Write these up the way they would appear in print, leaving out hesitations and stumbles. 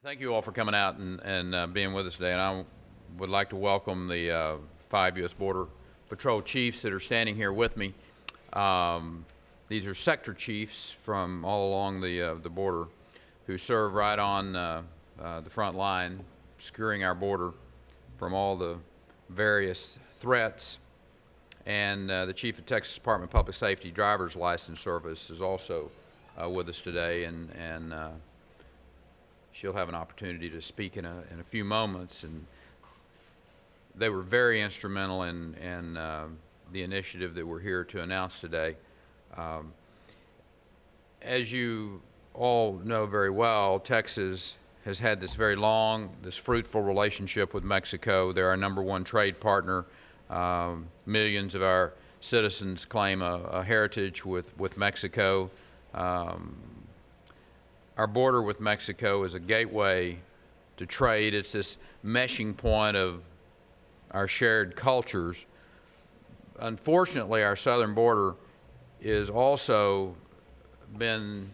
Thank you all for coming out and being with us today. And I would like to welcome the 5 U.S. Border Patrol chiefs that are standing here with me. These are sector chiefs from all along the border who serve right on the front line, securing our border from all the various threats. And the chief of Texas Department of Public Safety Driver's License Service is also with us today, and she'll have an opportunity to speak in a few moments. And they were very instrumental in the initiative that we're here to announce today. As you all know very well, Texas has had this very long, this fruitful relationship with Mexico. They're our #1 trade partner. Millions of our citizens claim a heritage with Mexico. Our border with Mexico is a gateway to trade. It's this meshing point of our shared cultures. Unfortunately, our southern border is also been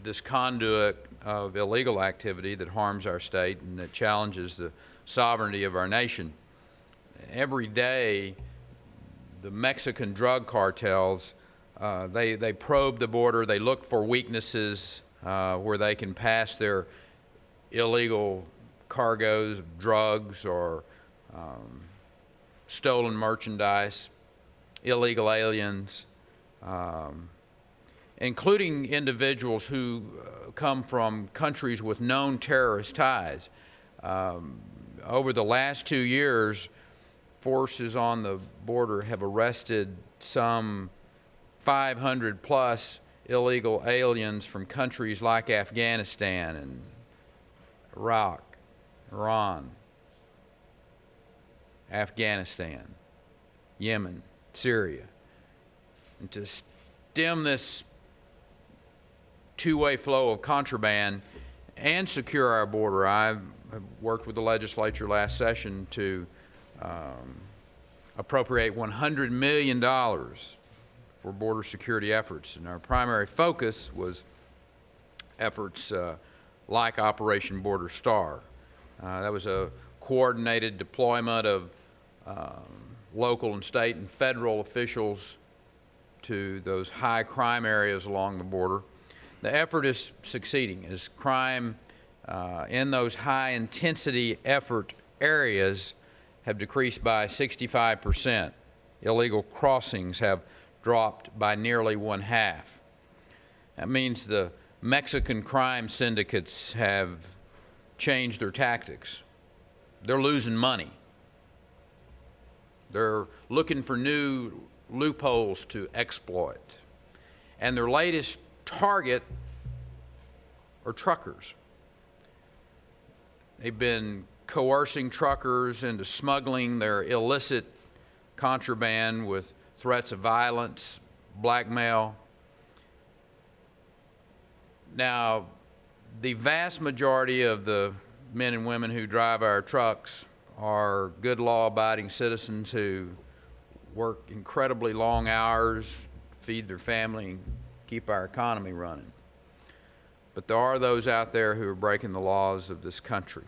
this conduit of illegal activity that harms our state and that challenges the sovereignty of our nation. Every day, the Mexican drug cartels, they probe the border, they look for weaknesses where they can pass their illegal cargoes of drugs or stolen merchandise, illegal aliens, including individuals who come from countries with known terrorist ties. Over the last 2 years, forces on the border have arrested some 500 plus illegal aliens from countries like Afghanistan and Iraq, Iran, Afghanistan, Yemen, Syria. And to stem this two-way flow of contraband and secure our border, I worked with the legislature last session to appropriate $100 million for border security efforts. And our primary focus was efforts like Operation Border Star. That was a coordinated deployment of local and state and federal officials to those high crime areas along the border. The effort is succeeding as crime in those high intensity effort areas have decreased by 65%. Illegal crossings have dropped by nearly 1/2. That means the Mexican crime syndicates have changed their tactics. They're losing money. They're looking for new loopholes to exploit. And their latest target are truckers. They've been coercing truckers into smuggling their illicit contraband with threats of violence, blackmail. Now, the vast majority of the men and women who drive our trucks are good law-abiding citizens who work incredibly long hours, feed their family, and keep our economy running. But there are those out there who are breaking the laws of this country.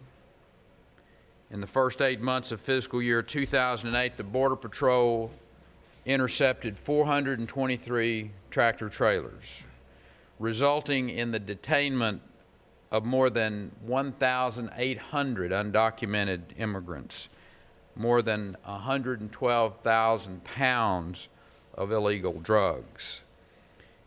In the first 8 months of fiscal year 2008, the Border Patrol intercepted 423 tractor trailers, resulting in the detainment of more than 1,800 undocumented immigrants, more than 112,000 pounds of illegal drugs.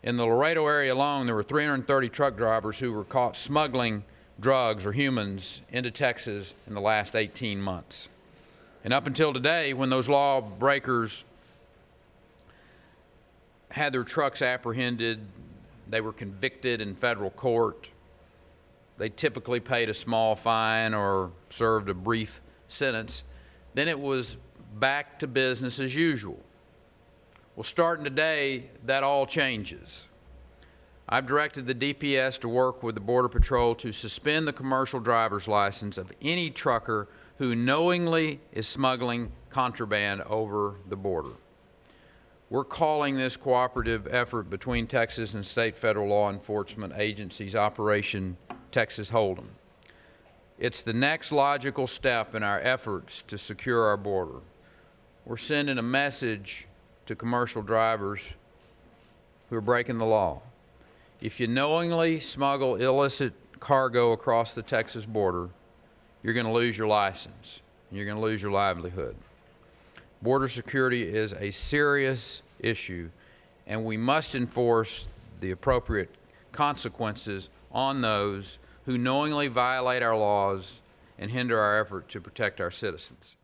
In the Laredo area alone, there were 330 truck drivers who were caught smuggling drugs or humans into Texas in the last 18 months. And up until today, when those lawbreakers had their trucks apprehended, they were convicted in federal court. They typically paid a small fine or served a brief sentence. Then it was back to business as usual. Well, starting today, that all changes. I've directed the DPS to work with the Border Patrol to suspend the commercial driver's license of any trucker who knowingly is smuggling contraband over the border. We're calling this cooperative effort between Texas and state federal law enforcement agencies Operation Texas Hold'em. It's the next logical step in our efforts to secure our border. We're sending a message to commercial drivers who are breaking the law. If you knowingly smuggle illicit cargo across the Texas border, you're going to lose your license, and you're going to lose your livelihood. Border security is a serious issue, and we must enforce the appropriate consequences on those who knowingly violate our laws and hinder our effort to protect our citizens.